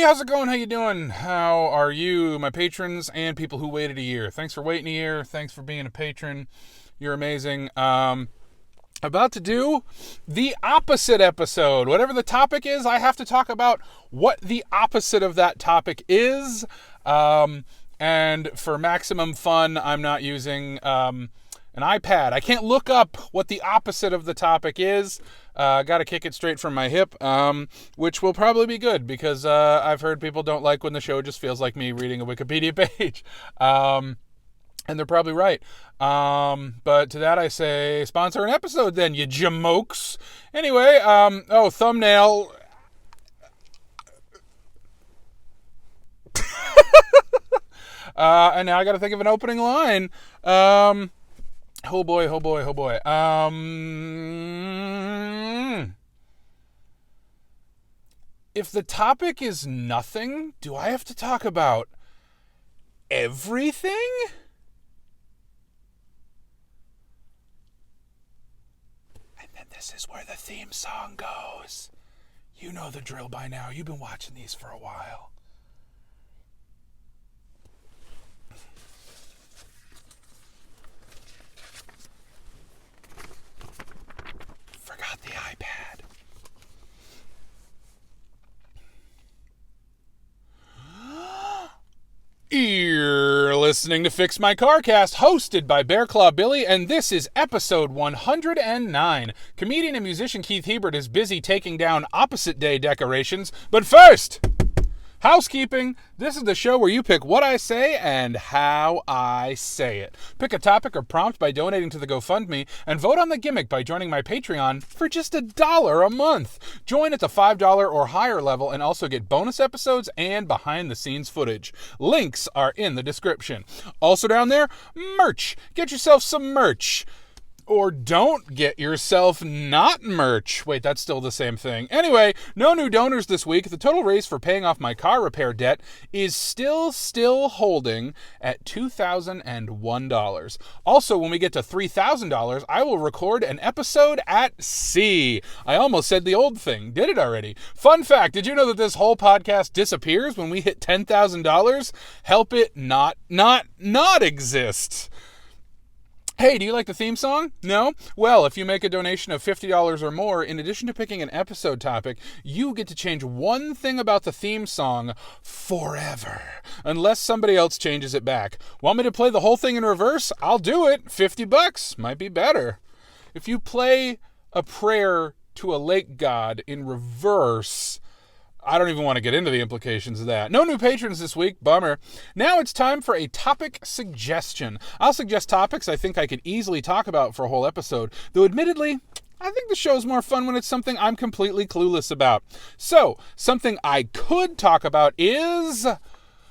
how's it going? How you doing? How are you, my patrons and people who waited a year? Thanks for waiting a year. Thanks for being a patron. You're amazing. About to do the opposite episode. Whatever the topic is, I have to talk about what the opposite of that topic is. And for maximum fun, I'm not using an iPad. I can't look up what the opposite of the topic is. Got to kick it straight from my hip, which will probably be good because I've heard people don't like when the show just feels like me reading a Wikipedia page. And they're probably right. But to that I say, sponsor an episode then, you jamokes. Anyway, thumbnail. And now I got to think of an opening line. Oh boy. If the topic is nothing, do I have to talk about everything? And then this is where the theme song goes. You know the drill by now. You've been watching these for a while. Forgot the iPad. You're listening to Fix My Carcast, hosted by Bear Claw Billy, and this is episode 109. Comedian and musician Keith Hebert is busy taking down opposite day decorations, but first, housekeeping. This is the show where you pick what I say and how I say it. Pick a topic or prompt by donating to the GoFundMe, and vote on the gimmick by joining my Patreon for just $1 a month. Join at the $5 or higher level and also get bonus episodes and behind-the-scenes footage. Links are in the description. Also down there, merch. Get yourself some merch. Or don't get yourself not merch. Wait, that's still the same thing. Anyway, no new donors this week. The total raise for paying off my car repair debt is still holding at $2,001. Also, when we get to $3,000, I will record an episode at sea. I almost said the old thing. Did it already. Fun fact, did you know that this whole podcast disappears when we hit $10,000? Help it not exist. Hey, do you like the theme song? No? Well, if you make a donation of $50 or more, in addition to picking an episode topic, you get to change one thing about the theme song forever, unless somebody else changes it back. Want me to play the whole thing in reverse? I'll do it. $50 might be better. If you play a prayer to a lake god in reverse, I don't even want to get into the implications of that. No new patrons this week. Bummer. Now it's time for a topic suggestion. I'll suggest topics I think I could easily talk about for a whole episode, though admittedly, I think the show's more fun when it's something I'm completely clueless about. So, something I could talk about is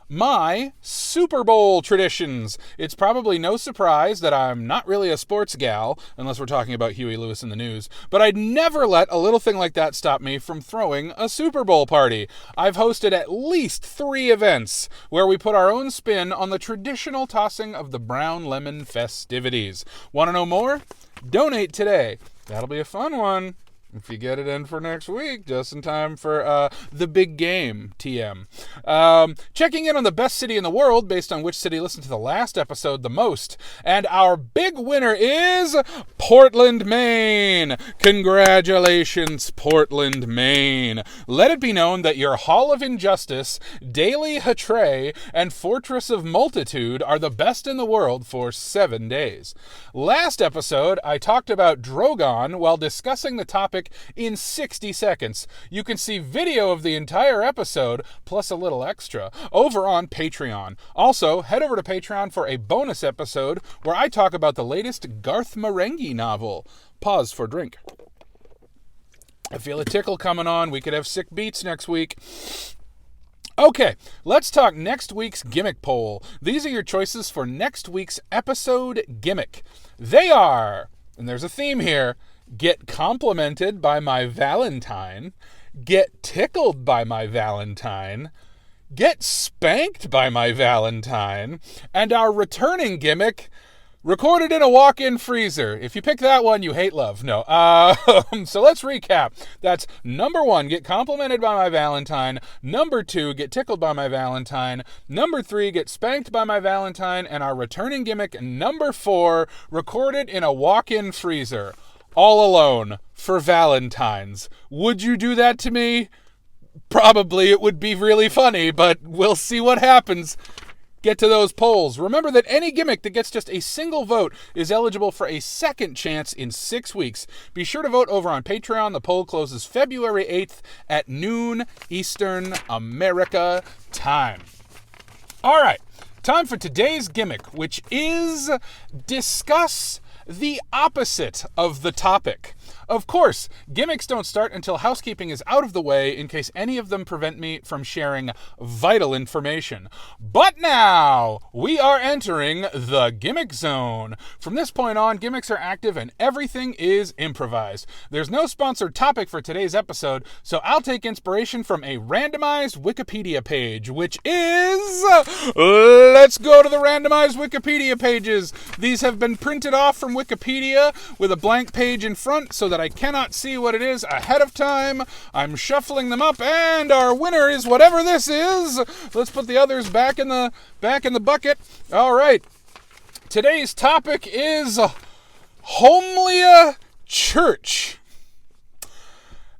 my Super Bowl traditions. It's probably no surprise that I'm not really a sports gal, unless we're talking about Huey Lewis in the news, but I'd never let a little thing like that stop me from throwing a Super Bowl party. I've hosted at least 3 events where we put our own spin on the traditional tossing of the brown lemon festivities. Want to know more? Donate today. That'll be a fun one. If you get it in for next week, just in time for the big game, TM. Checking in on the best city in the world based on which city listened to the last episode the most. And our big winner is Portland, Maine. Congratulations, Portland, Maine. Let it be known that your Hall of Injustice, Daily Hatray, and Fortress of Multitude are the best in the world for 7 days. Last episode, I talked about Drogon while discussing the topic in 60 seconds. You can see video of the entire episode, plus a little extra, over on Patreon. Also, head over to Patreon for a bonus episode where I talk about the latest Garth Marenghi novel. Pause for drink. I feel a tickle coming on. We could have sick beats next week. Okay, let's talk next week's gimmick poll. These are your choices for next week's episode gimmick. They are, and there's a theme here, get complimented by my Valentine, get tickled by my Valentine, get spanked by my Valentine, and our returning gimmick, Recorded in a walk-in freezer. If you pick that one, you hate love. No. So let's recap. That's number 1, get complimented by my Valentine. Number 2, get tickled by my Valentine. Number 3, get spanked by my Valentine. And our returning gimmick, number 4, recorded in a walk-in freezer. All alone for Valentine's. Would you do that to me? Probably. It would be really funny, but we'll see what happens. Get to those polls. Remember that any gimmick that gets just a single vote is eligible for a second chance in 6 weeks. Be sure to vote over on Patreon. The poll closes February 8th at noon Eastern America time. All right, time for today's gimmick, which is discuss the opposite of the topic. Of course, gimmicks don't start until housekeeping is out of the way in case any of them prevent me from sharing vital information. But now, we are entering the gimmick zone. From this point on, gimmicks are active and everything is improvised. There's no sponsored topic for today's episode, so I'll take inspiration from a randomized Wikipedia page, which is... Let's go to the randomized Wikipedia pages. These have been printed off from Wikipedia with a blank page in front so that I cannot see what it is ahead of time. I'm shuffling them up, and our winner is whatever this is. Let's put the others back in the bucket. All right. Today's topic is Holmlia Church.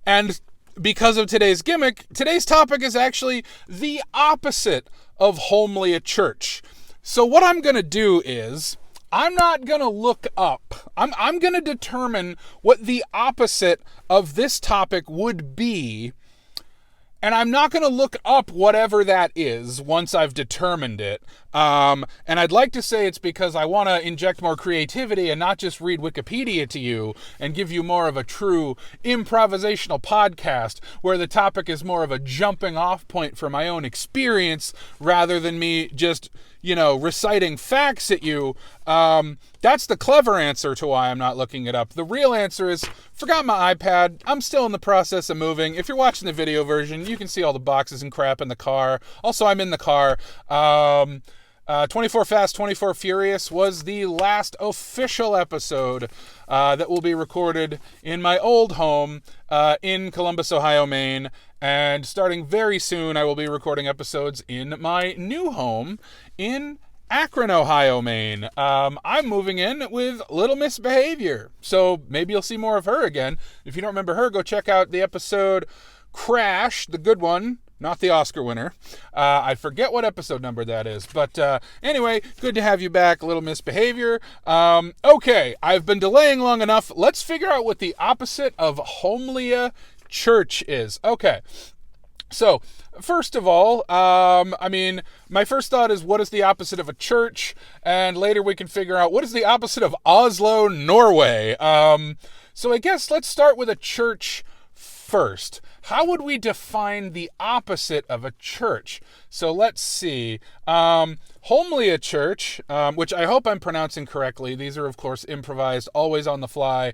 And because of today's gimmick, today's topic is actually the opposite of Holmlia Church. So what I'm going to do is I'm not going to look up. I'm going to determine what the opposite of this topic would be, and I'm not going to look up whatever that is once I've determined it. And I'd like to say it's because I want to inject more creativity and not just read Wikipedia to you and give you more of a true improvisational podcast where the topic is more of a jumping off point for my own experience rather than me just, reciting facts at you. That's the clever answer to why I'm not looking it up. The real answer is, forgot my iPad. I'm still in the process of moving. If you're watching the video version, you can see all the boxes and crap in the car. Also, I'm in the car. 24 Fast, 24 Furious was the last official episode that will be recorded in my old home in Columbus, Ohio, Maine. And starting very soon, I will be recording episodes in my new home in Akron, Ohio, Maine. I'm moving in with Little Miss Behavior, so maybe you'll see more of her again. If you don't remember her, go check out the episode Crash, the good one, not the Oscar winner. I forget what episode number that is, but anyway, good to have you back, Little Miss Behavior. Okay, I've been delaying long enough. Let's figure out what the opposite of Holmlia Church is. Okay. So, first of all, my first thought is what is the opposite of a church? And later we can figure out what is the opposite of Oslo, Norway. So I guess let's start with a church first. How would we define the opposite of a church? So let's see. Holmlia Church, which I hope I'm pronouncing correctly. These are, of course, improvised, always on the fly.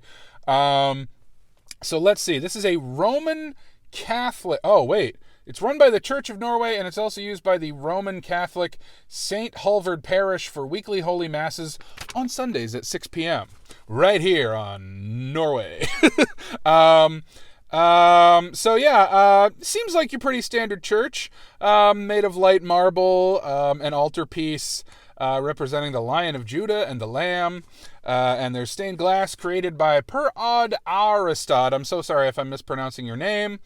So let's see. This is a Roman Catholic... Oh, wait. It's run by the Church of Norway, and it's also used by the Roman Catholic St. Halvard Parish for weekly holy masses on Sundays at 6 p.m. Right here on Norway. Seems like your pretty standard church, made of light marble, an altarpiece representing the Lion of Judah and the Lamb, and there's stained glass created by Per Odd Aristad. I'm so sorry if I'm mispronouncing your name.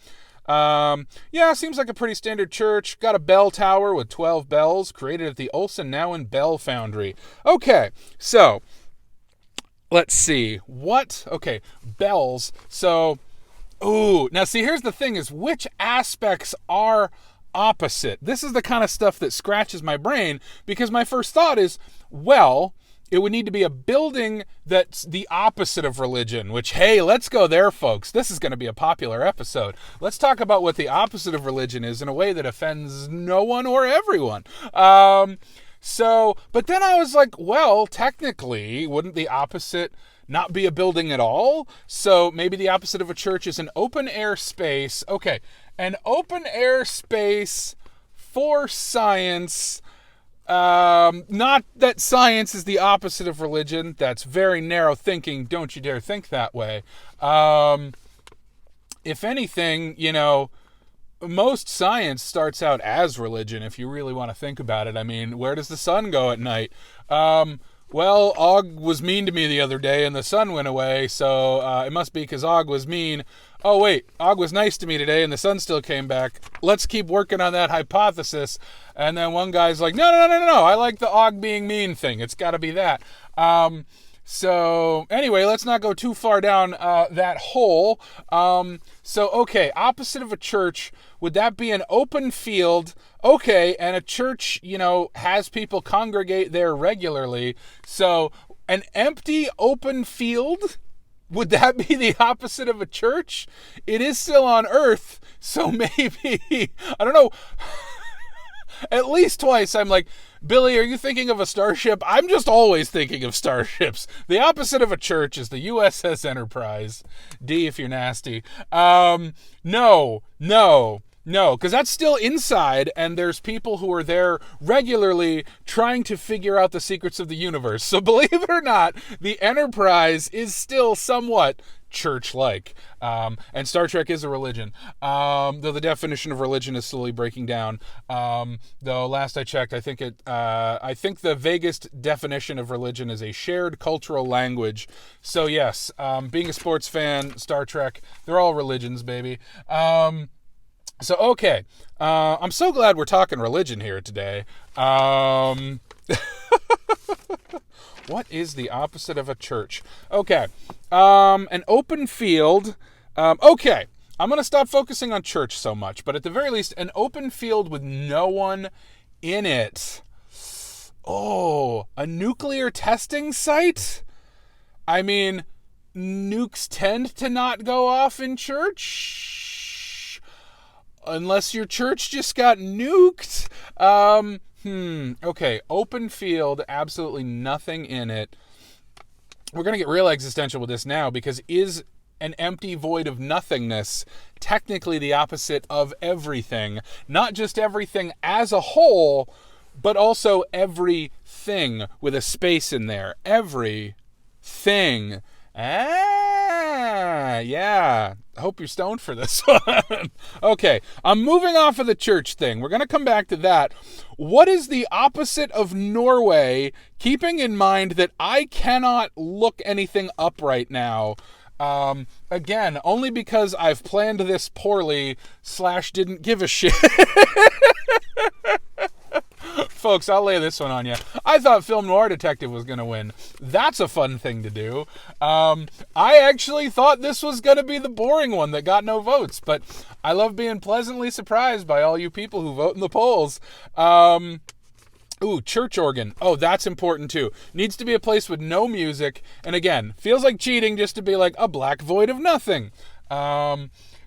Seems like a pretty standard church. Got a bell tower with 12 bells, created at the Olsen Nowen Bell Foundry. Okay, so let's see. Okay, bells. So, now see, here's the thing is which aspects are opposite? This is the kind of stuff that scratches my brain because my first thought is, well, it would need to be a building that's the opposite of religion, which, hey, let's go there, folks. This is going to be a popular episode. Let's talk about what the opposite of religion is in a way that offends no one or everyone. But then I was like, well, technically, wouldn't the opposite not be a building at all? So maybe the opposite of a church is an open air space. Okay, an open air space for science. Not that science is the opposite of religion. That's very narrow thinking. Don't you dare think that way. If anything, most science starts out as religion, if you really want to think about it. I mean, where does the sun go at night? Well, Og was mean to me the other day and the sun went away, so it must be because Og was mean. Oh, wait, Og was nice to me today and the sun still came back. Let's keep working on that hypothesis. And then one guy's like, no, I like the Og being mean thing. It's got to be that. So anyway, let's not go too far down that hole. Okay, opposite of a church, would that be an open field? Okay, and a church, has people congregate there regularly. So an empty open field, would that be the opposite of a church? It is still on Earth, so maybe, I don't know. At least twice I'm like, Billy, are you thinking of a starship? I'm just always thinking of starships. The opposite of a church is the USS Enterprise. D if you're nasty. No, because that's still inside, and there's people who are there regularly trying to figure out the secrets of the universe. So believe it or not, the Enterprise is still somewhat church-like. And Star Trek is a religion, though the definition of religion is slowly breaking down. Though last I checked, I think the vaguest definition of religion is a shared cultural language. So yes, being a sports fan, Star Trek, they're all religions, baby. Okay, I'm so glad we're talking religion here today. What is the opposite of a church? Okay, an open field. Okay, I'm going to stop focusing on church so much, but at the very least, an open field with no one in it. Oh, a nuclear testing site? I mean, nukes tend to not go off in church, unless your church just got nuked. Okay, open field, absolutely nothing in it. We're going to get real existential with this now, because is an empty void of nothingness technically the opposite of everything? Not just everything as a whole, but also everything with a space in there. Everything. Yeah. I hope you're stoned for this one. Okay, I'm moving off of the church thing. We're going to come back to that. What is the opposite of Norway, keeping in mind that I cannot look anything up right now? Again, only because I've planned this poorly / didn't give a shit. Folks, I'll lay this one on you. I thought Film Noir Detective was going to win. That's a fun thing to do. I actually thought this was going to be the boring one that got no votes, but I love being pleasantly surprised by all you people who vote in the polls. Church organ. Oh, that's important too. Needs to be a place with no music. And again, feels like cheating just to be like a black void of nothing.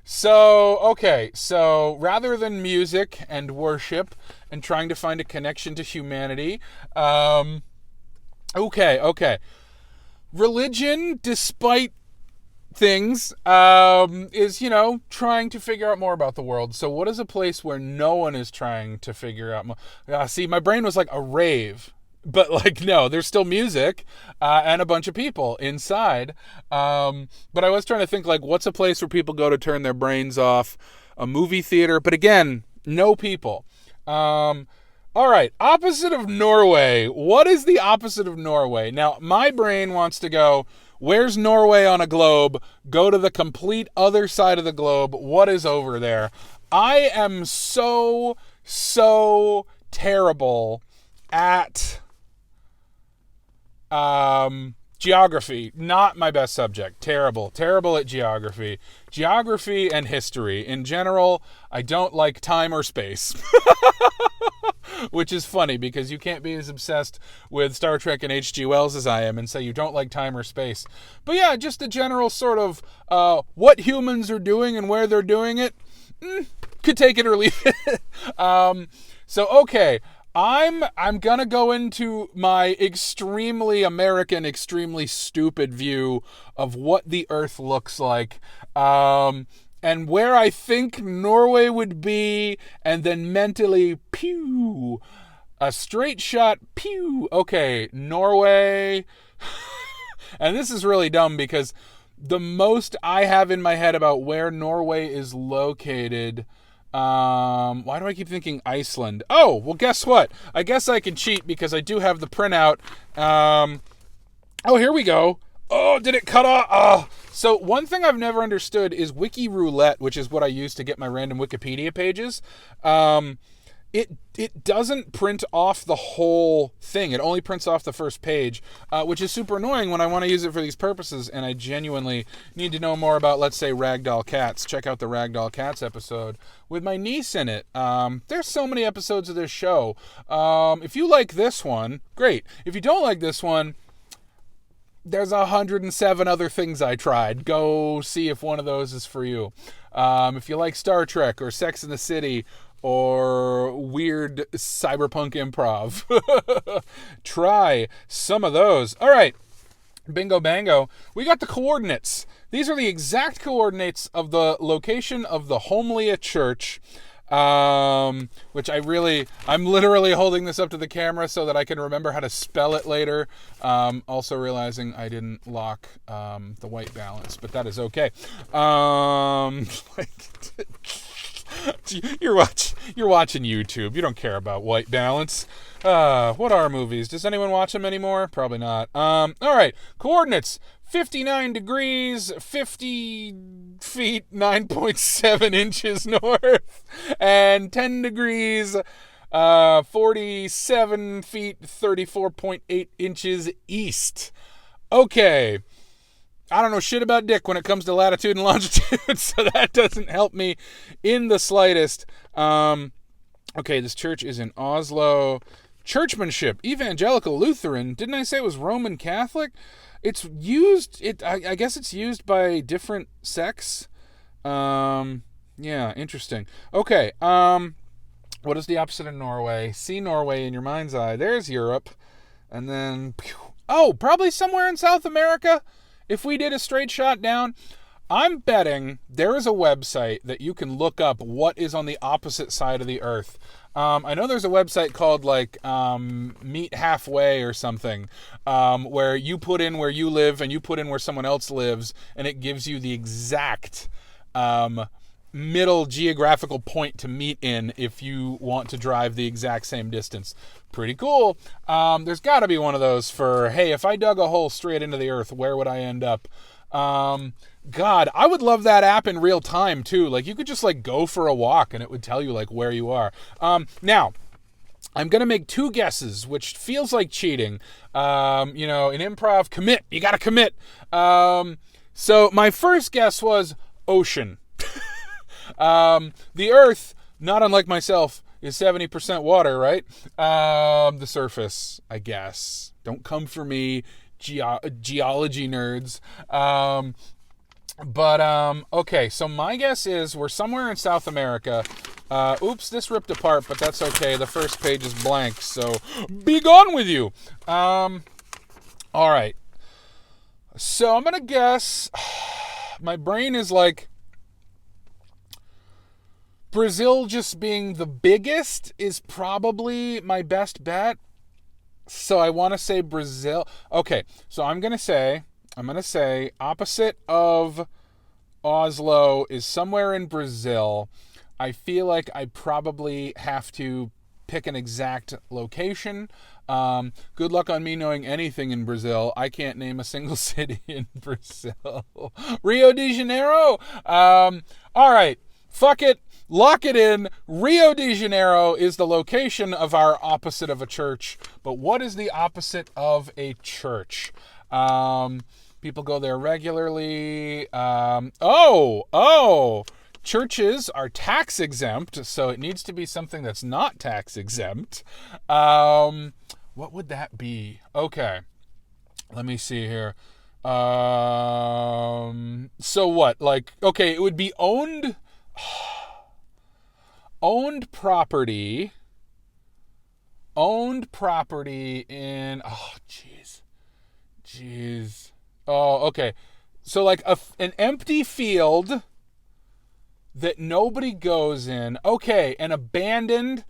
So rather than music and worship and trying to find a connection to humanity, religion, despite things, is, trying to figure out more about the world. So what is a place where no one is trying to figure out more? See, my brain was like a rave. But no, there's still music and a bunch of people inside. But I was trying to think what's a place where people go to turn their brains off? A movie theater. But again, no people. All right. Opposite of Norway. What is the opposite of Norway? Now, my brain wants to go, where's Norway on a globe? Go to the complete other side of the globe. What is over there? I am so terrible at geography. Not my best subject. Terrible at geography. Geography and history. In general, I don't like time or space. Which is funny because you can't be as obsessed with Star Trek and H.G. Wells as I am and say you don't like time or space. But yeah, just a general sort of what humans are doing and where they're doing it. Could take it or leave it. Okay. I'm gonna go into my extremely American, extremely stupid view of what the Earth looks like, and where I think Norway would be, and then mentally, A straight shot, pew. Okay, Norway. And this is really dumb because the most I have in my head about where Norway is located. Why do I keep thinking Iceland? Oh, well, guess what? I guess I can cheat because I do have the printout. Oh, here we go. Oh, did it cut off? Oh. So one thing I've never understood is Wiki Roulette, which is what I use to get my random Wikipedia pages. It doesn't print off the whole thing. It only prints off the first page, which is super annoying when I want to use it for these purposes, and I genuinely need to know more about, let's say, Ragdoll Cats. Check out the Ragdoll Cats episode with my niece in it. There's so many episodes of this show. If you like this one, great. If you don't like this one, there's 107 other things I tried. Go see if one of those is for you. If you like Star Trek or Sex and the City or weird cyberpunk improv, try some of those. All right, bingo bango. We got the coordinates. These are the exact coordinates of the location of the Holmlia Church, which I'm literally holding this up to the camera so that I can remember how to spell it later. Also realizing I didn't lock the white balance, but that is okay. You're watching YouTube. You don't care about white balance. What are movies? Does anyone watch them anymore? Probably not. All right. Coordinates. 59 degrees, 50 feet, 9.7 inches north, and 10 degrees, 47 feet, 34.8 inches east. Okay. I don't know shit about dick when it comes to latitude and longitude, so that doesn't help me in the slightest. Okay, this church is in Oslo. Churchmanship, evangelical Lutheran. Didn't I say it was Roman Catholic? It's used, I guess it's used by different sects. Yeah, interesting. Okay, what is the opposite of Norway? See Norway in your mind's eye. There's Europe. And then, probably somewhere in South America. If we did a straight shot down, I'm betting there is a website that you can look up what is on the opposite side of the earth. I know there's a website called Meet Halfway or something, where you put in where you live and you put in where someone else lives, and it gives you the exact middle geographical point to meet in if you want to drive the exact same distance. Pretty cool. There's got to be one of those for, hey, if I dug a hole straight into the earth, where would I end up? God, I would love that app in real time too. Like you could just go for a walk and it would tell you where you are. Now, I'm going to make two guesses, which feels like cheating. In improv, commit. You got to commit. So my first guess was ocean. The earth, not unlike myself, is 70% water, right? The surface, I guess. Don't come for me, geology nerds. Okay, so my guess is we're somewhere in South America. Oops, this ripped apart, but that's okay. The first page is blank, so be gone with you. All right. So I'm going to guess, my brain is Brazil just being the biggest is probably my best bet. So I want to say Brazil. Okay, so I'm going to say opposite of Oslo is somewhere in Brazil. I feel like I probably have to pick an exact location. Good luck on me knowing anything in Brazil. I can't name a single city in Brazil. Rio de Janeiro? All right, fuck it. Lock it in. Rio de Janeiro is the location of our opposite of a church. But what is the opposite of a church? People go there regularly. Churches are tax exempt, so it needs to be something that's not tax exempt. What would that be? Okay. Let me see here. So what? Okay, it would be owned property in, jeez. Oh, okay. So an empty field that nobody goes in. Okay, and abandoned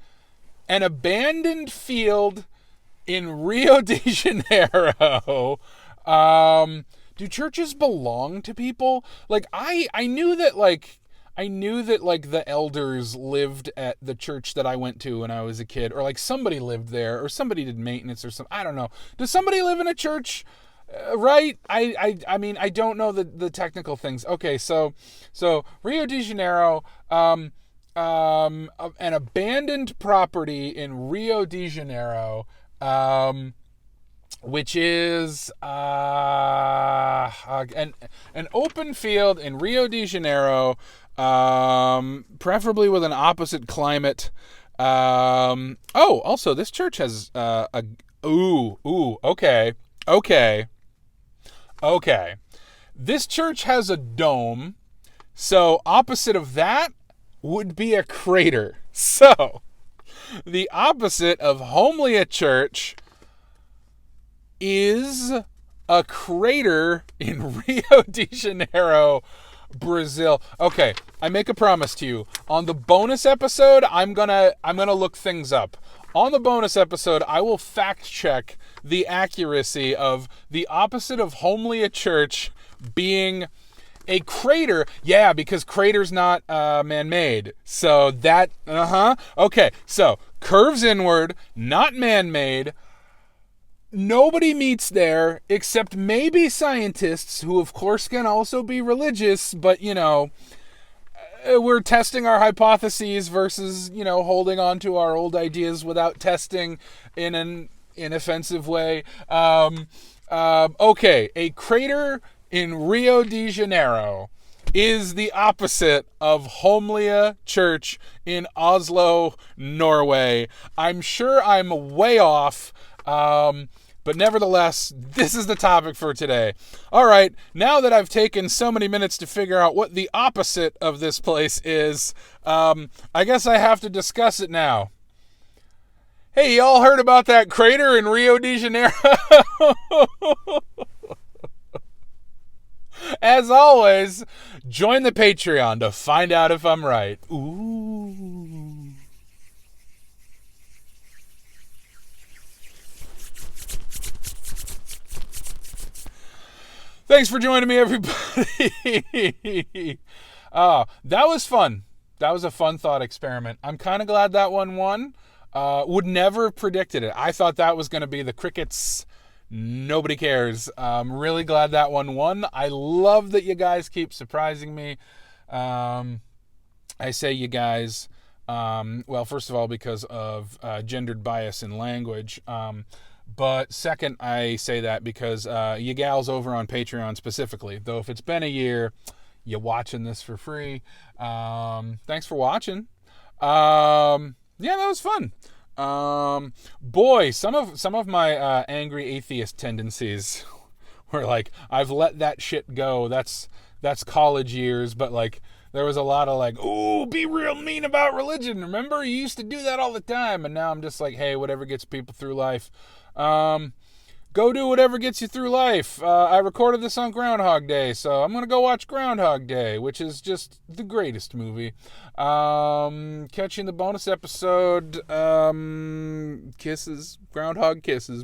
an abandoned field in Rio de Janeiro. Do churches belong to people? Like, I knew that the elders lived at the church that I went to when I was a kid, or like somebody lived there, or somebody did maintenance or something. I don't know. Does somebody live in a church? Right? I mean, I don't know the technical things. Okay, so Rio de Janeiro, an abandoned property in Rio de Janeiro, which is an open field in Rio de Janeiro, preferably with an opposite climate. Also, this church has Okay. This church has a dome, so opposite of that would be a crater. So, the opposite of Homlia Church is a crater in Rio de Janeiro, Brazil. Okay, I make a promise to you. On the bonus episode, I'm gonna look things up. On the bonus episode, I will fact check the accuracy of the opposite of Homlia Church being a crater. Yeah, because crater's not man-made. So that, Okay, so curves inward, not man-made. Nobody meets there except maybe scientists, who of course can also be religious, but we're testing our hypotheses versus, holding on to our old ideas without testing in an inoffensive way. Okay, a crater in Rio de Janeiro is the opposite of Homlia Church in Oslo, Norway. I'm sure I'm way off, but nevertheless, this is the topic for today. All right, now that I've taken so many minutes to figure out what the opposite of this place is, I guess I have to discuss it now. Hey, y'all heard about that crater in Rio de Janeiro? As always, join the Patreon to find out if I'm right. Ooh. Thanks for joining me, everybody. That was fun. That was a fun thought experiment. I'm kind of glad that one won. Would never have predicted it. I thought that was going to be the crickets. Nobody cares. I'm really glad that one won. I love that you guys keep surprising me. I say you guys, well, first of all, because of gendered bias in language. But second, I say that because you gals over on Patreon specifically, though if it's been a year, you're watching this for free. Thanks for watching. Yeah, that was fun. Boy, some of my angry atheist tendencies were like, I've let that shit go. That's college years, but like there was a lot of like, ooh, be real mean about religion. Remember, you used to do that all the time, and now I'm just like, hey, whatever gets people through life. Go do whatever gets you through life. I recorded this on Groundhog Day, so I'm going to go watch Groundhog Day, which is just the greatest movie. Catch you in the bonus episode. Kisses. Groundhog kisses.